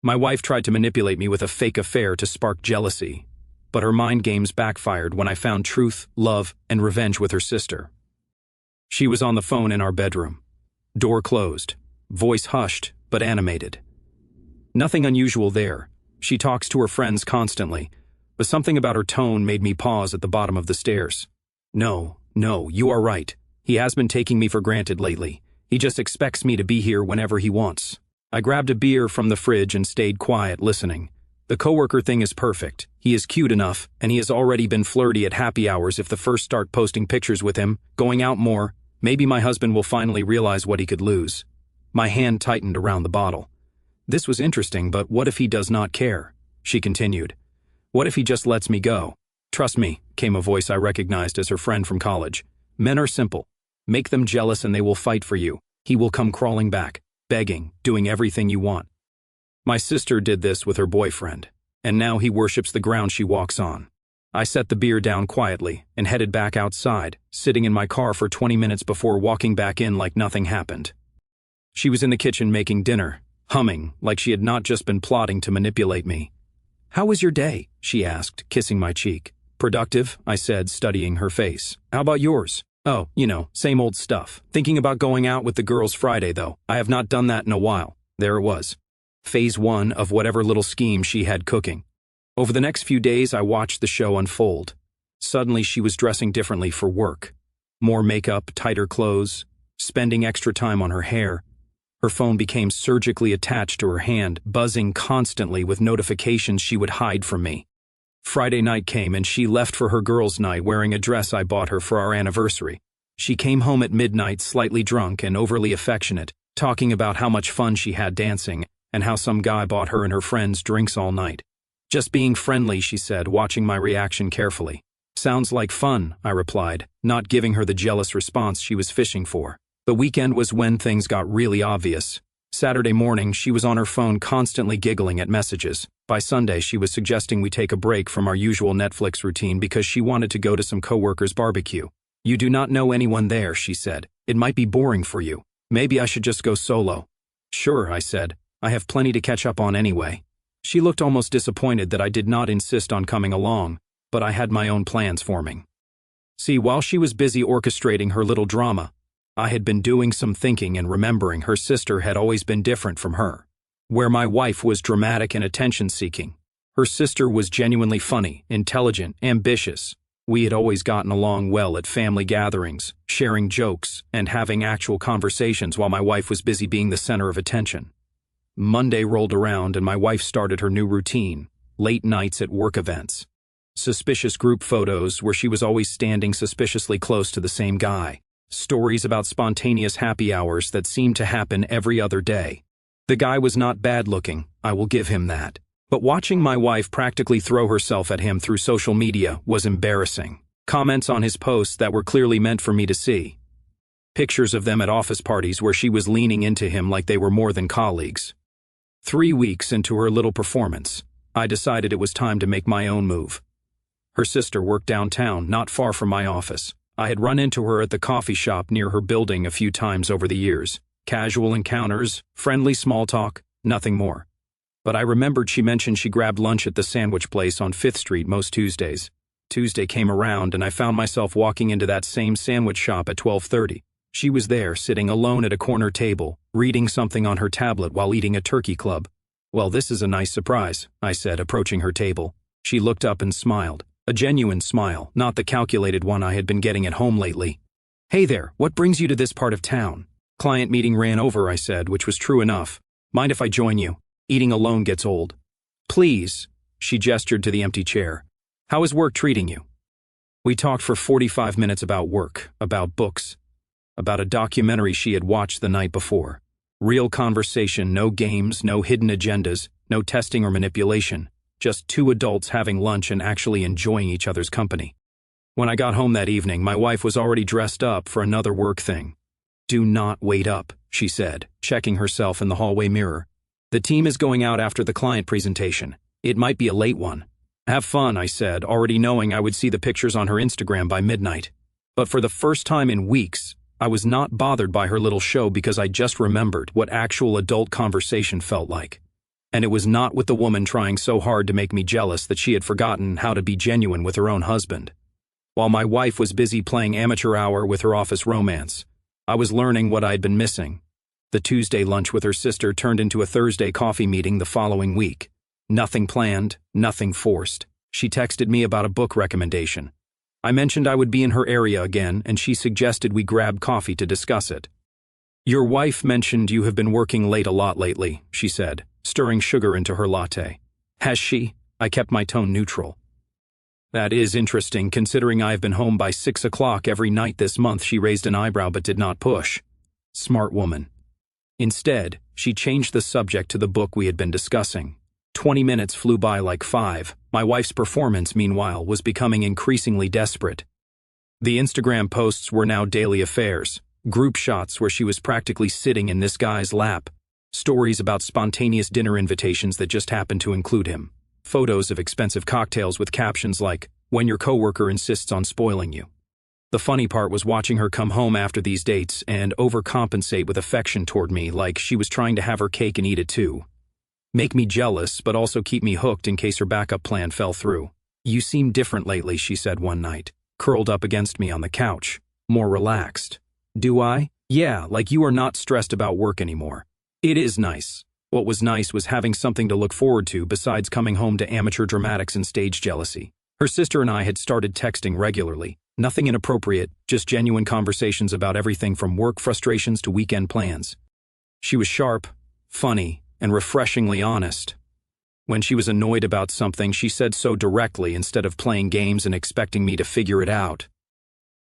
My wife tried to manipulate me with a fake affair to spark jealousy, but her mind games backfired when I found truth, love, and revenge with her sister. She was on the phone in our bedroom. Door closed, voice hushed, but animated. Nothing unusual there. She talks to her friends constantly, but something about her tone made me pause at the bottom of the stairs. No, you are right. He has been taking me for granted lately. He just expects me to be here whenever he wants. I grabbed a beer from the fridge and stayed quiet, listening. The coworker thing is perfect. He is cute enough, and he has already been flirty at happy hours. If the first start posting pictures with him, going out more, maybe my husband will finally realize what he could lose. My hand tightened around the bottle. This was interesting, but what if he does not care? She continued. What if he just lets me go? Trust me, came a voice I recognized as her friend from college. Men are simple. Make them jealous and they will fight for you. He will come crawling back, begging, doing everything you want. My sister did this with her boyfriend, and now he worships the ground she walks on. I set the beer down quietly and headed back outside, sitting in my car for 20 minutes before walking back in like nothing happened. She was in the kitchen making dinner, humming like she had not just been plotting to manipulate me. How was your day? She asked, kissing my cheek. Productive, I said, studying her face. How about yours? Oh, same old stuff. Thinking about going out with the girls Friday, though. I have not done that in a while. There it was. Phase 1 of whatever little scheme she had cooking. Over the next few days, I watched the show unfold. Suddenly, she was dressing differently for work. More makeup, tighter clothes, spending extra time on her hair. Her phone became surgically attached to her hand, buzzing constantly with notifications she would hide from me. Friday night came and she left for her girls' night wearing a dress I bought her for our anniversary. She came home at midnight slightly drunk and overly affectionate, talking about how much fun she had dancing and how some guy bought her and her friends drinks all night. Just being friendly, she said, watching my reaction carefully. Sounds like fun, I replied, not giving her the jealous response she was fishing for. The weekend was when things got really obvious. Saturday morning, she was on her phone constantly giggling at messages. By Sunday, she was suggesting we take a break from our usual Netflix routine because she wanted to go to some coworkers' barbecue. You do not know anyone there, she said. It might be boring for you. Maybe I should just go solo. Sure, I said. I have plenty to catch up on anyway. She looked almost disappointed that I did not insist on coming along, but I had my own plans forming. See, while she was busy orchestrating her little drama, I had been doing some thinking and remembering her sister had always been different from her. Where my wife was dramatic and attention-seeking, her sister was genuinely funny, intelligent, ambitious. We had always gotten along well at family gatherings, sharing jokes, and having actual conversations while my wife was busy being the center of attention. Monday rolled around and my wife started her new routine, late nights at work events. Suspicious group photos where she was always standing suspiciously close to the same guy. Stories about spontaneous happy hours that seemed to happen every other day. The guy was not bad looking, I will give him that. But watching my wife practically throw herself at him through social media was embarrassing. Comments on his posts that were clearly meant for me to see. Pictures of them at office parties where she was leaning into him like they were more than colleagues. 3 weeks into her little performance, I decided it was time to make my own move. Her sister worked downtown, not far from my office. I had run into her at the coffee shop near her building a few times over the years. Casual encounters, friendly small talk, nothing more. But I remembered she mentioned she grabbed lunch at the sandwich place on 5th Street most Tuesdays. Tuesday came around and I found myself walking into that same sandwich shop at 12:30. She was there, sitting alone at a corner table, reading something on her tablet while eating a turkey club. Well, this is a nice surprise, I said, approaching her table. She looked up and smiled. A genuine smile, not the calculated one I had been getting at home lately. Hey there, what brings you to this part of town? Client meeting ran over, I said, which was true enough. Mind if I join you? Eating alone gets old. Please, she gestured to the empty chair. How is work treating you? We talked for 45 minutes about work, about books, about a documentary she had watched the night before. Real conversation, no games, no hidden agendas, no testing or manipulation. Just two adults having lunch and actually enjoying each other's company. When I got home that evening, my wife was already dressed up for another work thing. Do not wait up, she said, checking herself in the hallway mirror. The team is going out after the client presentation. It might be a late one. Have fun, I said, already knowing I would see the pictures on her Instagram by midnight. But for the first time in weeks, I was not bothered by her little show because I just remembered what actual adult conversation felt like. And it was not with the woman trying so hard to make me jealous that she had forgotten how to be genuine with her own husband. While my wife was busy playing amateur hour with her office romance, I was learning what I'd been missing. The Tuesday lunch with her sister turned into a Thursday coffee meeting the following week. Nothing planned, nothing forced. She texted me about a book recommendation. I mentioned I would be in her area again, and she suggested we grab coffee to discuss it. "Your wife mentioned you have been working late a lot lately," she said, stirring sugar into her latte. "Has she?" I kept my tone neutral. "That is interesting, considering I've been home by 6 o'clock every night this month." She raised an eyebrow but did not push. Smart woman. Instead, she changed the subject to the book we had been discussing. 20 minutes flew by like 5. My wife's performance, meanwhile, was becoming increasingly desperate. The Instagram posts were now daily affairs, group shots where she was practically sitting in this guy's lap, stories about spontaneous dinner invitations that just happened to include him, photos of expensive cocktails with captions like, "When your coworker insists on spoiling you." The funny part was watching her come home after these dates and overcompensate with affection toward me, like she was trying to have her cake and eat it too. Make me jealous, but also keep me hooked in case her backup plan fell through. "You seem different lately," she said one night, curled up against me on the couch, more relaxed. "Do I?" "Yeah, like you are not stressed about work anymore." "It is nice." What was nice was having something to look forward to besides coming home to amateur dramatics and stage jealousy. Her sister and I had started texting regularly. Nothing inappropriate, just genuine conversations about everything from work frustrations to weekend plans. She was sharp, funny, and refreshingly honest. When she was annoyed about something, she said so directly instead of playing games and expecting me to figure it out.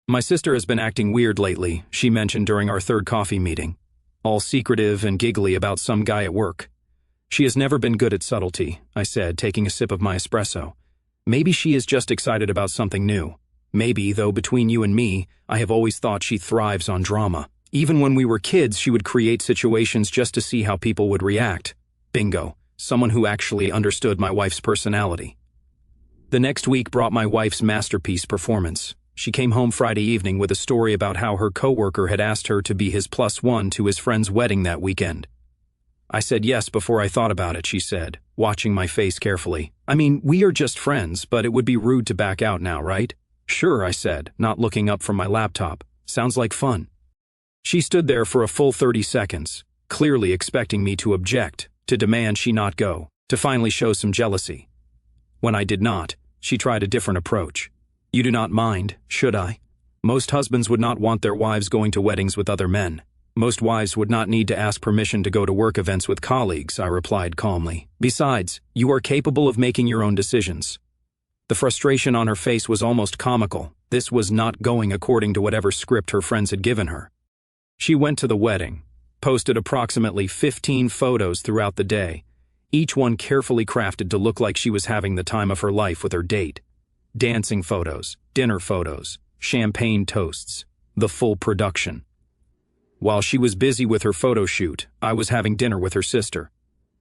"My sister has been acting weird lately," she mentioned during our third coffee meeting. "All secretive and giggly about some guy at work." "She has never been good at subtlety," I said, taking a sip of my espresso. "Maybe she is just excited about something new. Maybe, though between you and me, I have always thought she thrives on drama. Even when we were kids, she would create situations just to see how people would react. Bingo, someone who actually understood my wife's personality." The next week brought my wife's masterpiece performance. She came home Friday evening with a story about how her coworker had asked her to be his +1 to his friend's wedding that weekend. "I said yes before I thought about it," she said, watching my face carefully. "I mean, we are just friends, but it would be rude to back out now, right?" "Sure," I said, not looking up from my laptop. "Sounds like fun." She stood there for a full 30 seconds, clearly expecting me to object, to demand she not go, to finally show some jealousy. When I did not, she tried a different approach. "You do not mind, should I? Most husbands would not want their wives going to weddings with other men. Most wives would not need to ask permission to go to work events with colleagues," I replied calmly. "Besides, you are capable of making your own decisions." The frustration on her face was almost comical. This was not going according to whatever script her friends had given her. She went to the wedding, posted approximately 15 photos throughout the day, each one carefully crafted to look like she was having the time of her life with her date. Dancing photos, dinner photos, champagne toasts, the full production. While she was busy with her photo shoot, I was having dinner with her sister.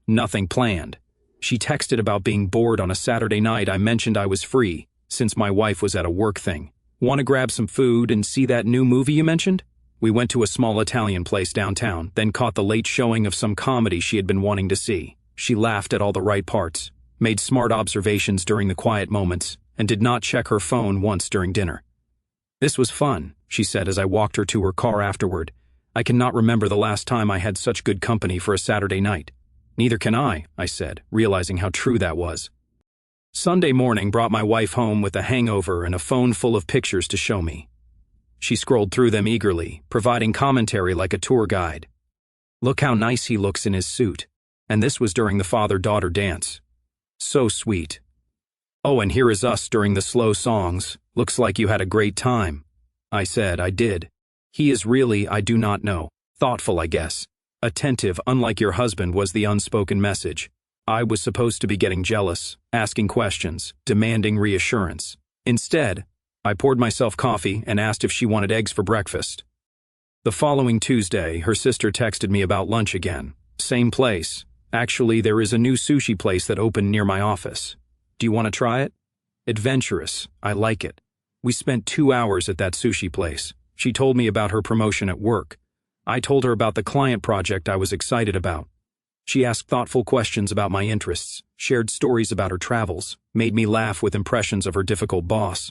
Nothing planned. She texted about being bored on a Saturday night. I mentioned I was free, since my wife was at a work thing. "Want to grab some food and see that new movie you mentioned?" We went to a small Italian place downtown, then caught the late showing of some comedy she had been wanting to see. She laughed at all the right parts, made smart observations during the quiet moments, and did not check her phone once during dinner. "This was fun," she said as I walked her to her car afterward. "I cannot remember the last time I had such good company for a Saturday night." "Neither can I," said, realizing how true that was. Sunday morning brought my wife home with a hangover and a phone full of pictures to show me. She scrolled through them eagerly, providing commentary like a tour guide. "Look how nice he looks in his suit." And this was during the father-daughter dance. "So sweet." "Oh, and here is us during the slow songs. Looks like you had a great time." I said I did. "He is really, I do not know. Thoughtful, I guess. Attentive, unlike your husband," was the unspoken message. I was supposed to be getting jealous, asking questions, demanding reassurance. Instead, I poured myself coffee and asked if she wanted eggs for breakfast. The following Tuesday, her sister texted me about lunch again. Same place. Actually, there is a new sushi place that opened near my office. "Do you want to try it?" Adventurous. I like it. We spent 2 hours at that sushi place. She told me about her promotion at work. I told her about the client project I was excited about. She asked thoughtful questions about my interests, shared stories about her travels, made me laugh with impressions of her difficult boss.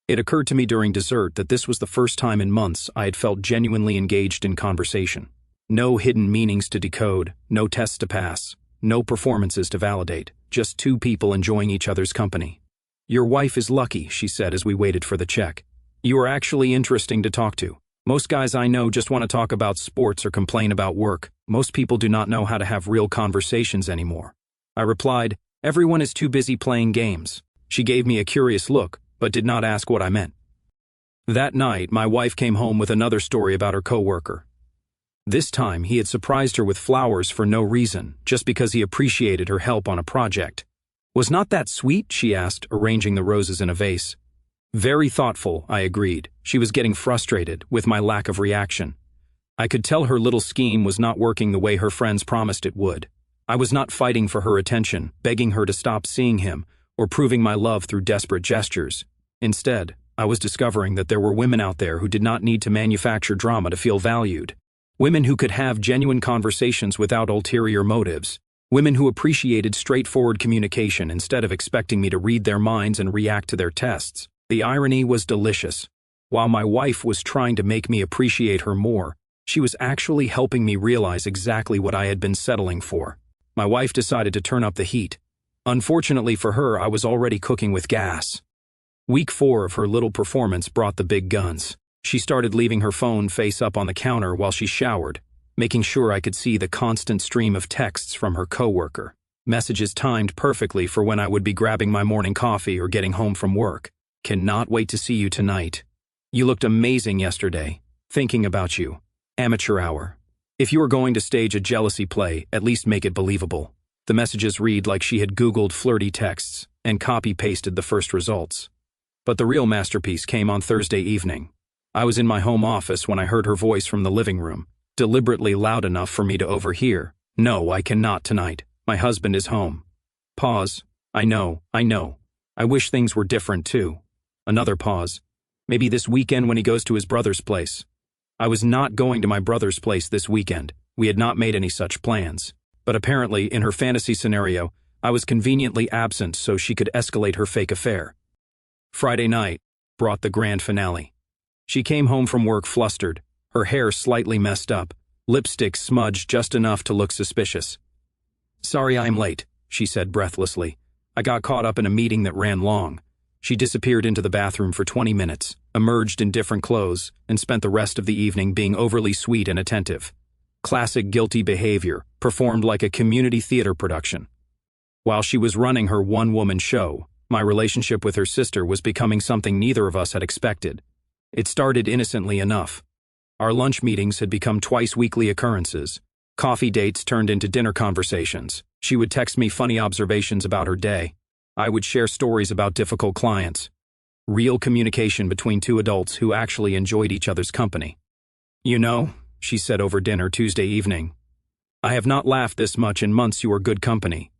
It occurred to me during dessert that this was the first time in months I had felt genuinely engaged in conversation. No hidden meanings to decode, no tests to pass, no performances to validate, just two people enjoying each other's company. "Your wife is lucky," she said as we waited for the check. "You are actually interesting to talk to. Most guys I know just want to talk about sports or complain about work. Most people do not know how to have real conversations anymore." I replied, "Everyone is too busy playing games." She gave me a curious look, but did not ask what I meant. That night, my wife came home with another story about her coworker. This time, he had surprised her with flowers for no reason, just because he appreciated her help on a project. "Was not that sweet?" she asked, arranging the roses in a vase. "Very thoughtful," I agreed. She was getting frustrated with my lack of reaction. I could tell her little scheme was not working the way her friends promised it would. I was not fighting for her attention, begging her to stop seeing him, or proving my love through desperate gestures. Instead, I was discovering that there were women out there who did not need to manufacture drama to feel valued. Women who could have genuine conversations without ulterior motives. Women who appreciated straightforward communication instead of expecting me to read their minds and react to their tests. The irony was delicious. While my wife was trying to make me appreciate her more, she was actually helping me realize exactly what I had been settling for. My wife decided to turn up the heat. Unfortunately for her, I was already cooking with gas. Week 4 of her little performance brought the big guns. She started leaving her phone face up on the counter while she showered, making sure I could see the constant stream of texts from her coworker. Messages timed perfectly for when I would be grabbing my morning coffee or getting home from work. "Cannot wait to see you tonight. You looked amazing yesterday. Thinking about you. Amateur hour. If you are going to stage a jealousy play, at least make it believable." The messages read like she had Googled flirty texts and copy-pasted the first results. But the real masterpiece came on Thursday evening. I was in my home office when I heard her voice from the living room, deliberately loud enough for me to overhear. "No, I cannot tonight. My husband is home." Pause. I know. I wish things were different too." Another pause. "Maybe this weekend when he goes to his brother's place." I was not going to my brother's place this weekend. We had not made any such plans. But apparently, in her fantasy scenario, I was conveniently absent so she could escalate her fake affair. Friday night brought the grand finale. She came home from work flustered, her hair slightly messed up, lipstick smudged just enough to look suspicious. "Sorry I'm late," she said breathlessly. "I got caught up in a meeting that ran long." She disappeared into the bathroom for 20 minutes, emerged in different clothes, and spent the rest of the evening being overly sweet and attentive. Classic guilty behavior, performed like a community theater production. While she was running her one-woman show, my relationship with her sister was becoming something neither of us had expected. It started innocently enough. Our lunch meetings had become twice-weekly occurrences. Coffee dates turned into dinner conversations. She would text me funny observations about her day. I would share stories about difficult clients. Real communication between two adults who actually enjoyed each other's company. "You know," she said over dinner Tuesday evening, "I have not laughed this much in months. You are good company."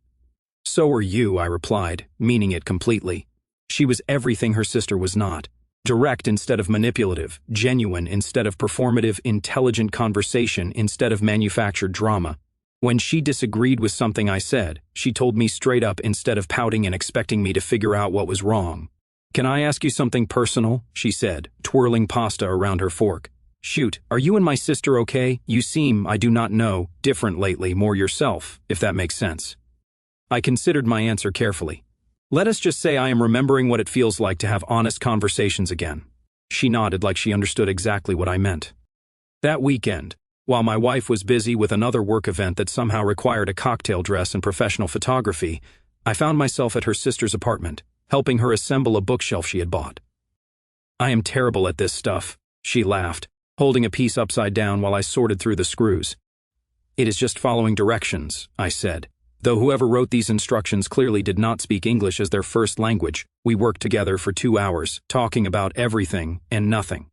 "So are you," I replied, meaning it completely. She was everything her sister was not. Direct instead of manipulative, genuine instead of performative, intelligent conversation instead of manufactured drama. When she disagreed with something I said, she told me straight up instead of pouting and expecting me to figure out what was wrong. "Can I ask you something personal?" she said, twirling pasta around her fork. "Shoot, are you and my sister okay? You seem, I do not know, different lately, more yourself, if that makes sense." I considered my answer carefully. "Let us just say I am remembering what it feels like to have honest conversations again." She nodded like she understood exactly what I meant. That weekend, while my wife was busy with another work event that somehow required a cocktail dress and professional photography, I found myself at her sister's apartment, helping her assemble a bookshelf she had bought. "I am terrible at this stuff," she laughed, holding a piece upside down while I sorted through the screws. "It is just following directions," I said. Though whoever wrote these instructions clearly did not speak English as their first language, we worked together for 2 hours, talking about everything and nothing.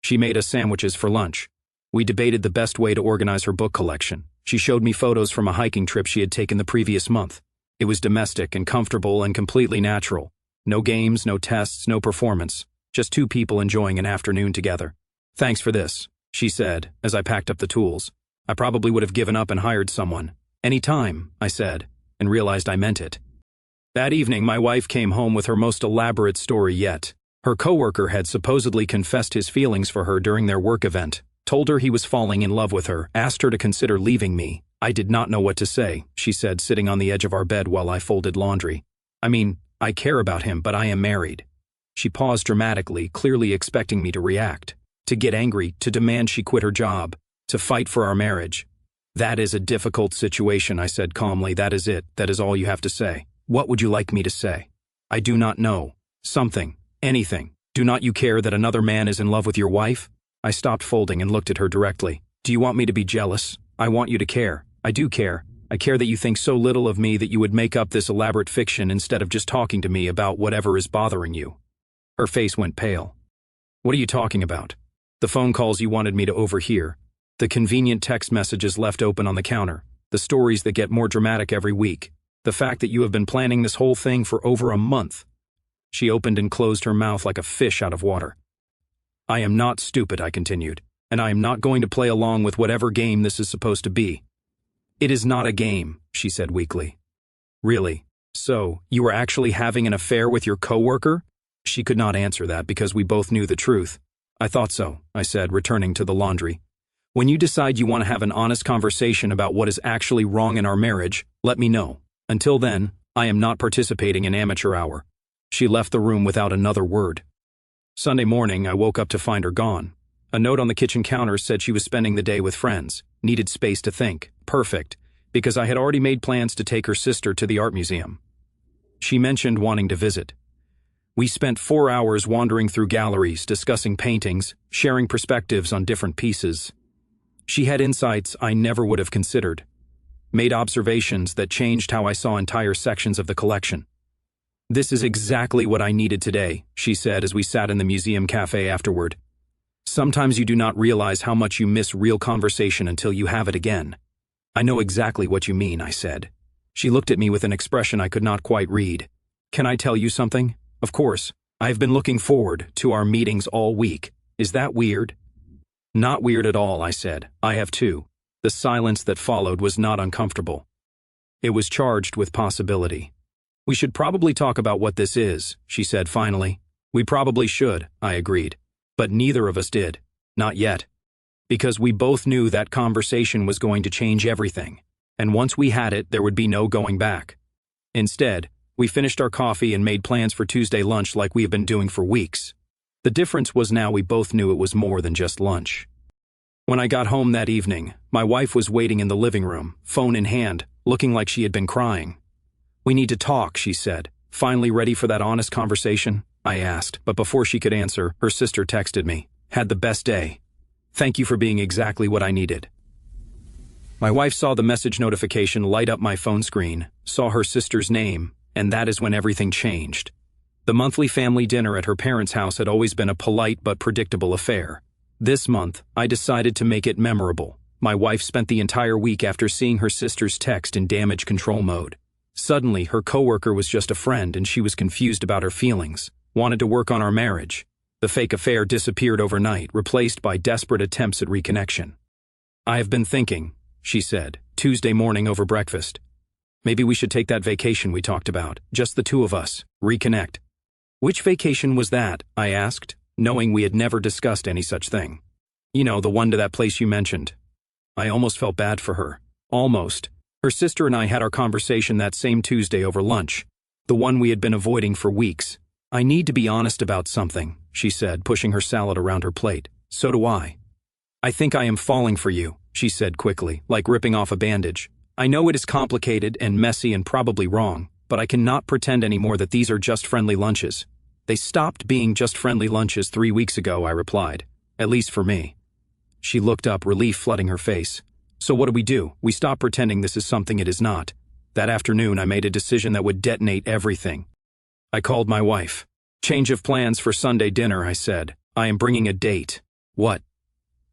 She made us sandwiches for lunch. We debated the best way to organize her book collection. She showed me photos from a hiking trip she had taken the previous month. It was domestic and comfortable and completely natural. No games, no tests, no performance. Just two people enjoying an afternoon together. "Thanks for this," she said, as I packed up the tools. "I probably would have given up and hired someone. "Any time," I said, and realized I meant it. That evening, my wife came home with her most elaborate story yet. Her coworker had supposedly confessed his feelings for her during their work event, told her he was falling in love with her, asked her to consider leaving me. "I did not know what to say," she said, sitting on the edge of our bed while I folded laundry. "I mean, I care about him, but I am married." She paused dramatically, clearly expecting me to react, to get angry, to demand she quit her job, to fight for our marriage. "That is a difficult situation," I said calmly. "That is it. That is all you have to say." "What would you like me to say?" "I do not know. Something. Anything. Do not you care that another man is in love with your wife?" I stopped folding and looked at her directly. "Do you want me to be jealous? I want you to care. I do care. I care that you think so little of me that you would make up this elaborate fiction instead of just talking to me about whatever is bothering you." Her face went pale. "What are you talking about?" "The phone calls you wanted me to overhear. The convenient text messages left open on the counter. The stories that get more dramatic every week. The fact that you have been planning this whole thing for over a month." She opened and closed her mouth like a fish out of water. "I am not stupid," I continued, "and I am not going to play along with whatever game this is supposed to be." "It is not a game," she said weakly. "Really? So, you were actually having an affair with your coworker?" She could not answer that because we both knew the truth. "I thought so," I said, returning to the laundry. "When you decide you want to have an honest conversation about what is actually wrong in our marriage, let me know. Until then, I am not participating in amateur hour." She left the room without another word. Sunday morning, I woke up to find her gone. A note on the kitchen counter said she was spending the day with friends, needed space to think. Perfect, because I had already made plans to take her sister to the art museum. She mentioned wanting to visit. We spent 4 hours wandering through galleries, discussing paintings, sharing perspectives on different pieces. She had insights I never would have considered, made observations that changed how I saw entire sections of the collection. "This is exactly what I needed today," she said as we sat in the museum cafe afterward. "Sometimes you do not realize how much you miss real conversation until you have it again." "I know exactly what you mean," I said. She looked at me with an expression I could not quite read. "Can I tell you something?" "Of course. I have been looking forward to our meetings all week. Is that weird?" "Not weird at all," I said. "I have too." The silence that followed was not uncomfortable. It was charged with possibility. "We should probably talk about what this is," she said finally. "We probably should," I agreed. But neither of us did. Not yet. Because we both knew that conversation was going to change everything. And once we had it, there would be no going back. Instead, we finished our coffee and made plans for Tuesday lunch like we have been doing for weeks. The difference was now we both knew it was more than just lunch. When I got home that evening, my wife was waiting in the living room, phone in hand, looking like she had been crying. "We need to talk," she said. "Finally ready for that honest conversation?" I asked, but before she could answer, her sister texted me. "Had the best day. Thank you for being exactly what I needed." My wife saw the message notification light up my phone screen, saw her sister's name, and that is when everything changed. The monthly family dinner at her parents' house had always been a polite but predictable affair. This month, I decided to make it memorable. My wife spent the entire week after seeing her sister's text in damage control mode. Suddenly, her coworker was just a friend and she was confused about her feelings, wanted to work on our marriage. The fake affair disappeared overnight, replaced by desperate attempts at reconnection. "I have been thinking," she said, Tuesday morning over breakfast. "Maybe we should take that vacation we talked about, just the two of us, reconnect." "Which vacation was that?" I asked, knowing we had never discussed any such thing. "You know, the one to that place you mentioned." I almost felt bad for her. Almost. Her sister and I had our conversation that same Tuesday over lunch, the one we had been avoiding for weeks. "I need to be honest about something," she said, pushing her salad around her plate. "So do I." "I think I am falling for you," she said quickly, like ripping off a bandage. "I know it is complicated and messy and probably wrong, but I cannot pretend anymore that these are just friendly lunches." "They stopped being just friendly lunches 3 weeks ago," I replied. "At least for me." She looked up, relief flooding her face. "So what do we do? We stop pretending this is something it is not." That afternoon, I made a decision that would detonate everything. I called my wife. "Change of plans for Sunday dinner," I said. "I am bringing a date." "What?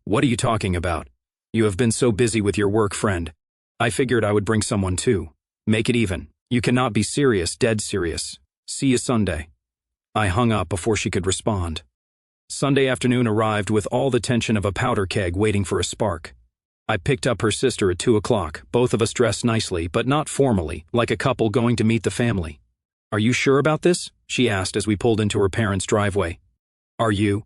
What are you talking about? You have been so busy with your work friend." "I figured I would bring someone too. Make it even. You cannot be serious, dead serious. See you Sunday." I hung up before she could respond. Sunday afternoon arrived with all the tension of a powder keg waiting for a spark. I picked up her sister at 2 o'clock, both of us dressed nicely, but not formally, like a couple going to meet the family. "Are you sure about this?" she asked as we pulled into her parents' driveway. "Are you?"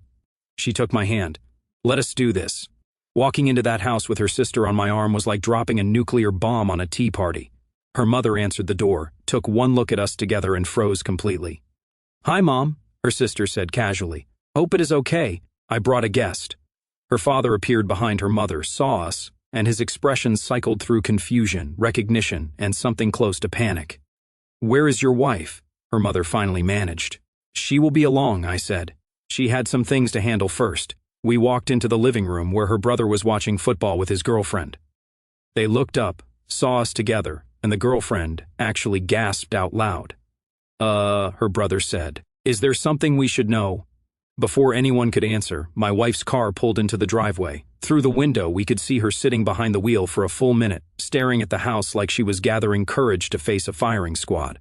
She took my hand. "Let us do this." Walking into that house with her sister on my arm was like dropping a nuclear bomb on a tea party. Her mother answered the door, took one look at us together and froze completely. "Hi, Mom," her sister said casually. "Hope it is okay. I brought a guest." Her father appeared behind her mother, saw us, and his expression cycled through confusion, recognition, and something close to panic. "Where is your wife?" her mother finally managed. "She will be along," I said. She had some things to handle first. We walked into the living room where her brother was watching football with his girlfriend. They looked up, saw us together, and the girlfriend actually gasped out loud. Her brother said. "Is there something we should know?" Before anyone could answer, my wife's car pulled into the driveway. Through the window, we could see her sitting behind the wheel for a full minute, staring at the house like she was gathering courage to face a firing squad.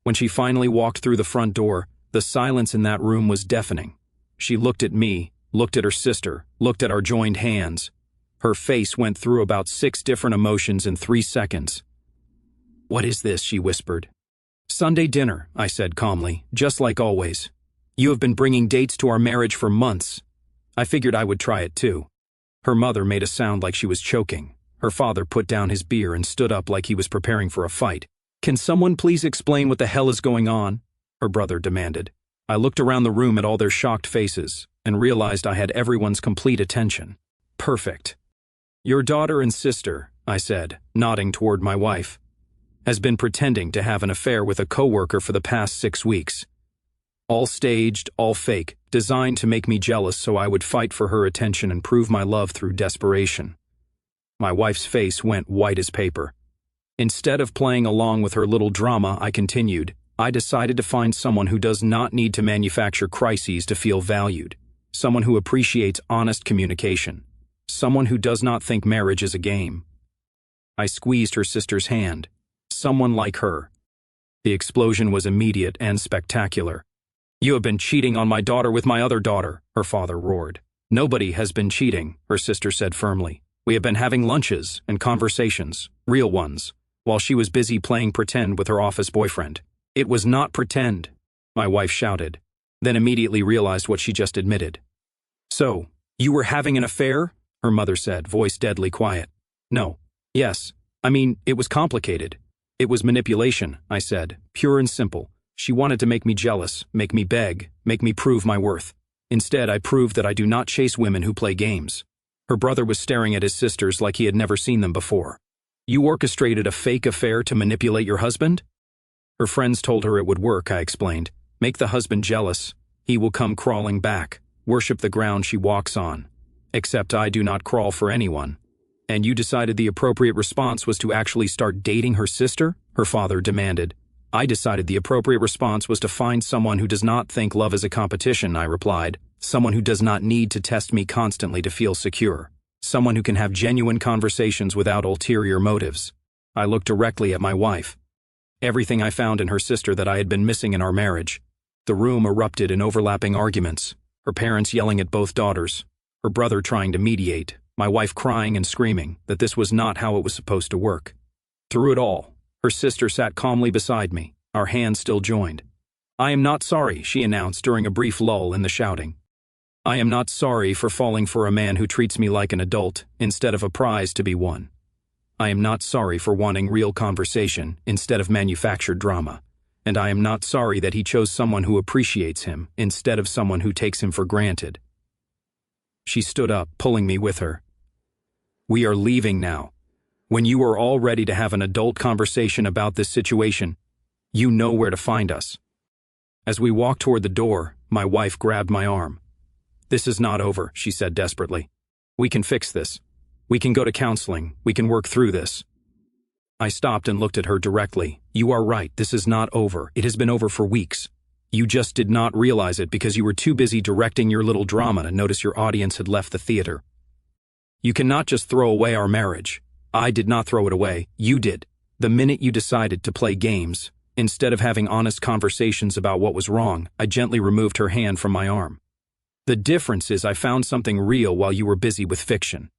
When she finally walked through the front door, the silence in that room was deafening. She looked at me, looked at her sister, looked at our joined hands. Her face went through about 6 different emotions in 3 seconds. "What is this?" she whispered. "Sunday dinner," I said calmly, just like always. "You have been bringing dates to our marriage for months." I figured I would try it too. Her mother made a sound like she was choking. Her father put down his beer and stood up like he was preparing for a fight. "Can someone please explain what the hell is going on?" her brother demanded. I looked around the room at all their shocked faces and realized I had everyone's complete attention. Perfect. "Your daughter and sister," I said, nodding toward my wife, "has been pretending to have an affair with a coworker for the past 6 weeks. All staged, all fake, designed to make me jealous so I would fight for her attention and prove my love through desperation." My wife's face went white as paper. Instead of playing along with her little drama, I continued, "I decided to find someone who does not need to manufacture crises to feel valued. Someone who appreciates honest communication. Someone who does not think marriage is a game." I squeezed her sister's hand. Someone like her. The explosion was immediate and spectacular. "You have been cheating on my daughter with my other daughter," her father roared. "Nobody has been cheating," her sister said firmly. "We have been having lunches and conversations, real ones, while she was busy playing pretend with her office boyfriend." "It was not pretend," my wife shouted, then immediately realized what she just admitted. "So, you were having an affair?" her mother said, voice deadly quiet. "No. Yes. I mean, it was complicated. It was manipulation," I said, pure and simple. She wanted to make me jealous, make me beg, make me prove my worth. Instead, I proved that I do not chase women who play games. Her brother was staring at his sisters like he had never seen them before. "You orchestrated a fake affair to manipulate your husband?" Her friends told her it would work, I explained. "Make the husband jealous. He will come crawling back, worship the ground she walks on. Except I do not crawl for anyone." "And you decided the appropriate response was to actually start dating her sister?" her father demanded. "I decided the appropriate response was to find someone who does not think love is a competition," I replied. "Someone who does not need to test me constantly to feel secure. Someone who can have genuine conversations without ulterior motives." I looked directly at my wife. Everything I found in her sister that I had been missing in our marriage. The room erupted in overlapping arguments, her parents yelling at both daughters, her brother trying to mediate, my wife crying and screaming that this was not how it was supposed to work. Through it all, her sister sat calmly beside me, our hands still joined. "I am not sorry," she announced during a brief lull in the shouting. "I am not sorry for falling for a man who treats me like an adult instead of a prize to be won. I am not sorry for wanting real conversation instead of manufactured drama. And I am not sorry that he chose someone who appreciates him instead of someone who takes him for granted." She stood up, pulling me with her. "We are leaving now. When you are all ready to have an adult conversation about this situation, you know where to find us." As we walked toward the door, my wife grabbed my arm. "This is not over," she said desperately. "We can fix this. We can go to counseling. We can work through this." I stopped and looked at her directly. "You are right. This is not over. It has been over for weeks. You just did not realize it because you were too busy directing your little drama to notice your audience had left the theater. You cannot just throw away our marriage. I did not throw it away. You did. The minute you decided to play games, instead of having honest conversations about what was wrong, I gently removed her hand from my arm. The difference is I found something real while you were busy with fiction.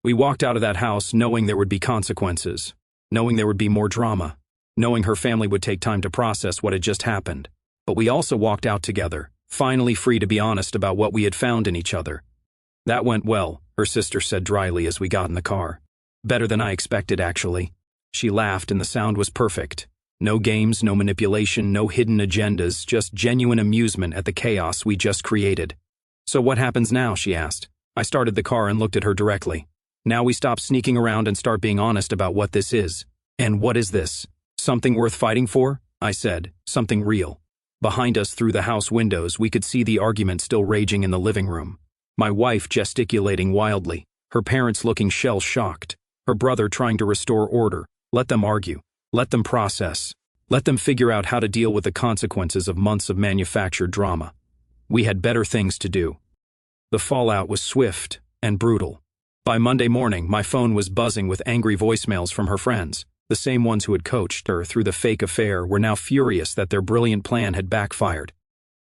We walked out of that house knowing there would be consequences, knowing there would be more drama, knowing her family would take time to process what had just happened. But we also walked out together, finally free to be honest about what we had found in each other. That went well, her sister said dryly as we got in the car. Better than I expected, actually. She laughed and the sound was perfect. No games, no manipulation, no hidden agendas, just genuine amusement at the chaos we just created. So what happens now, she asked. I started the car and looked at her directly. Now we stop sneaking around and start being honest about what this is. And what is this? Something worth fighting for? I said, something real. Behind us through the house windows, we could see the argument still raging in the living room. My wife gesticulating wildly, her parents looking shell-shocked, her brother trying to restore order. Let them argue. Let them process. Let them figure out how to deal with the consequences of months of manufactured drama. We had better things to do. The fallout was swift and brutal. By Monday morning, my phone was buzzing with angry voicemails from her friends. The same ones who had coached her through the fake affair were now furious that their brilliant plan had backfired.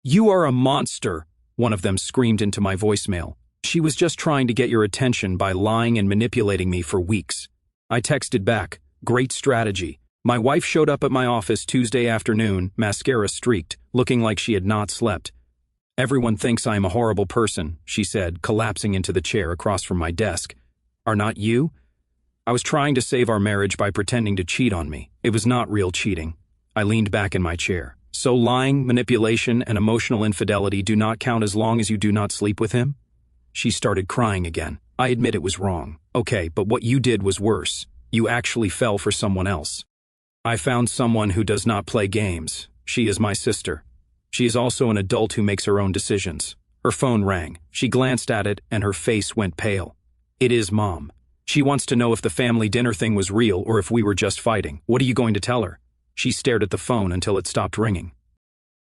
"You are a monster," one of them screamed into my voicemail. "She was just trying to get your attention by lying and manipulating me for weeks." I texted back, "Great strategy." My wife showed up at my office Tuesday afternoon, mascara streaked, looking like she had not slept. "Everyone thinks I am a horrible person," she said, collapsing into the chair across from my desk. "Are not you?" I was trying to save our marriage by pretending to cheat on me. It was not real cheating. I leaned back in my chair. "So lying, manipulation, and emotional infidelity do not count as long as you do not sleep with him?" She started crying again. "I admit it was wrong. Okay, but what you did was worse. You actually fell for someone else." "I found someone who does not play games. She is my sister. She is also an adult who makes her own decisions." Her phone rang. She glanced at it and her face went pale. "It is Mom. She wants to know if the family dinner thing was real or if we were just fighting. What are you going to tell her?" She stared at the phone until it stopped ringing.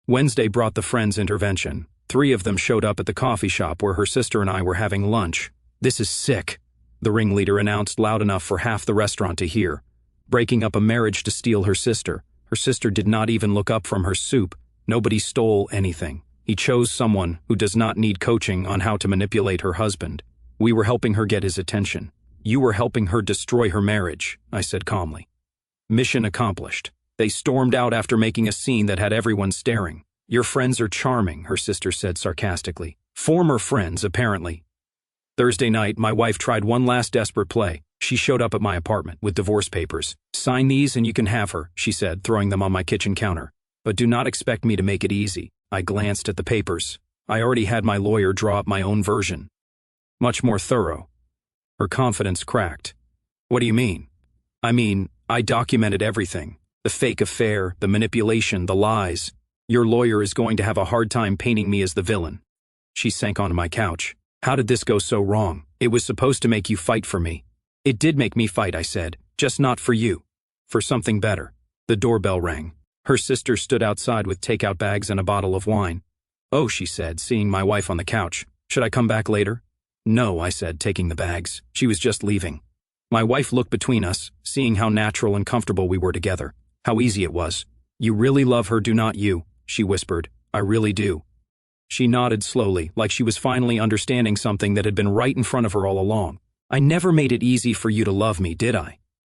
Wednesday brought the friends' intervention. 3 of them showed up at the coffee shop where her sister and I were having lunch. "This is sick," the ringleader announced loud enough for half the restaurant to hear. Breaking up a marriage to steal her sister. Her sister did not even look up from her soup. Nobody stole anything. He chose someone who does not need coaching on how to manipulate her husband. We were helping her get his attention. "You were helping her destroy her marriage," I said calmly. Mission accomplished. They stormed out after making a scene that had everyone staring. "Your friends are charming," her sister said sarcastically. "Former friends, apparently." Thursday night, my wife tried one last desperate play. She showed up at my apartment with divorce papers. "Sign these and you can have her," she said, throwing them on my kitchen counter. "But do not expect me to make it easy." I glanced at the papers. I already had my lawyer draw up my own version. Much more thorough. Her confidence cracked. "What do you mean?" "I mean, I documented everything. The fake affair, the manipulation, the lies. Your lawyer is going to have a hard time painting me as the villain." She sank onto my couch. "How did this go so wrong? It was supposed to make you fight for me." "It did make me fight," I said. "Just not for you. For something better." The doorbell rang. Her sister stood outside with takeout bags and a bottle of wine. "Oh," she said, seeing my wife on the couch. "Should I come back later?" "No," I said, taking the bags. She was just leaving. My wife looked between us, seeing how natural and comfortable we were together. How easy it was. "You really love her, do not you?" she whispered. "I really do." She nodded slowly, like she was finally understanding something that had been right in front of her all along. "I never made it easy for you to love me, did I?"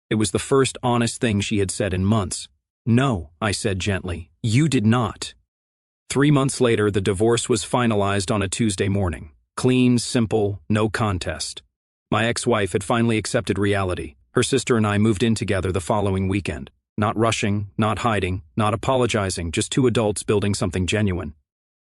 It was the first honest thing she had said in months. "No," I said gently. "You did not." 3 months later, the divorce was finalized on a Tuesday morning. Clean, simple, no contest. My ex-wife had finally accepted reality. Her sister and I moved in together the following weekend. Not rushing, not hiding, not apologizing, just 2 adults building something genuine.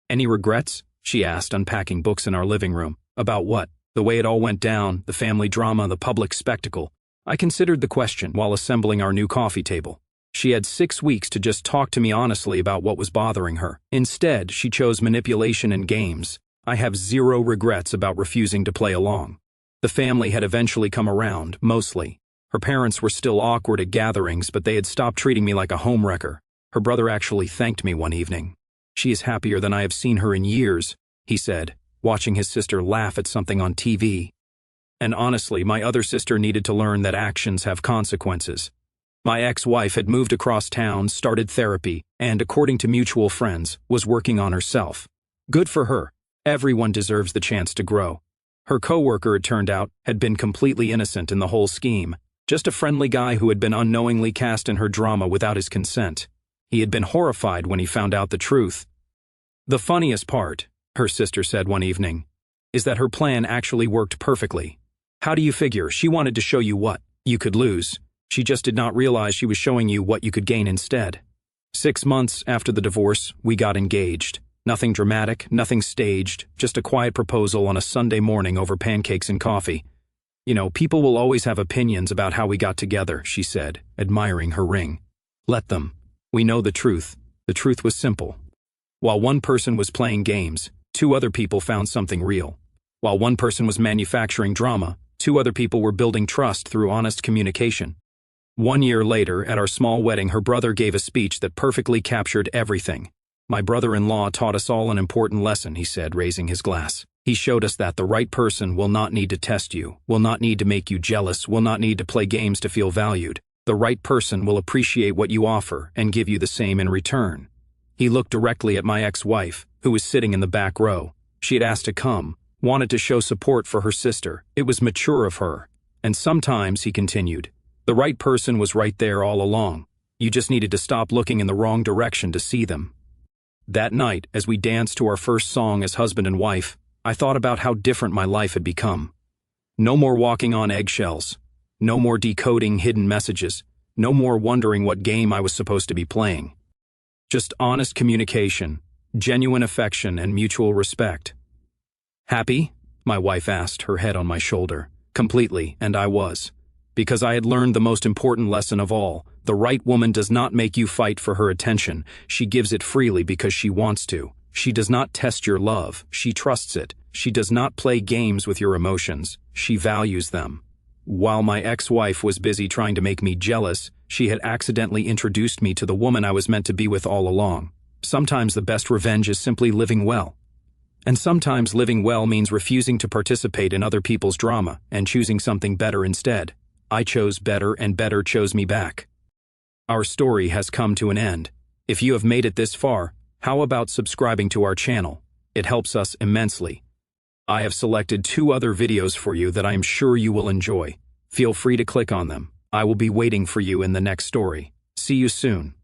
"Any regrets?" she asked, unpacking books in our living room. "About what?" "The way it all went down, the family drama, the public spectacle." I considered the question while assembling our new coffee table. She had 6 weeks to just talk to me honestly about what was bothering her. Instead, she chose manipulation and games. I have 0 regrets about refusing to play along. The family had eventually come around, mostly. Her parents were still awkward at gatherings, but they had stopped treating me like a homewrecker. Her brother actually thanked me one evening. "She is happier than I have seen her in years," he said, watching his sister laugh at something on TV. And honestly, my other sister needed to learn that actions have consequences. My ex-wife had moved across town, started therapy, and, according to mutual friends, was working on herself. Good for her. Everyone deserves the chance to grow. Her coworker, it turned out, had been completely innocent in the whole scheme, just a friendly guy who had been unknowingly cast in her drama without his consent. He had been horrified when he found out the truth. "The funniest part," her sister said one evening, "is that her plan actually worked perfectly. How do you figure? She wanted to show you what you could lose. She just did not realize she was showing you what you could gain instead." 6 months after the divorce, we got engaged. Nothing dramatic, nothing staged, just a quiet proposal on a Sunday morning over pancakes and coffee. "You know, people will always have opinions about how we got together," she said, admiring her ring. "Let them. We know the truth." The truth was simple. While one person was playing games, 2 other people found something real. While one person was manufacturing drama, 2 other people were building trust through honest communication. 1 year later, at our small wedding, her brother gave a speech that perfectly captured everything. "My brother-in-law taught us all an important lesson," he said, raising his glass. "He showed us that the right person will not need to test you, will not need to make you jealous, will not need to play games to feel valued. The right person will appreciate what you offer and give you the same in return." He looked directly at my ex-wife, who was sitting in the back row. She had asked to come, wanted to show support for her sister. It was mature of her. "And sometimes," he continued, "the right person was right there all along. You just needed to stop looking in the wrong direction to see them." That night, as we danced to our first song as husband and wife, I thought about how different my life had become. No more walking on eggshells. No more decoding hidden messages. No more wondering what game I was supposed to be playing. Just honest communication, genuine affection, and mutual respect. "Happy?" my wife asked, her head on my shoulder. Completely, and I was. Because I had learned the most important lesson of all. The right woman does not make you fight for her attention. She gives it freely because she wants to. She does not test your love. She trusts it. She does not play games with your emotions. She values them. While my ex-wife was busy trying to make me jealous, she had accidentally introduced me to the woman I was meant to be with all along. Sometimes the best revenge is simply living well. And sometimes living well means refusing to participate in other people's drama and choosing something better instead. I chose better, and better chose me back. Our story has come to an end. If you have made it this far, how about subscribing to our channel? It helps us immensely. I have selected 2 other videos for you that I am sure you will enjoy. Feel free to click on them. I will be waiting for you in the next story. See you soon.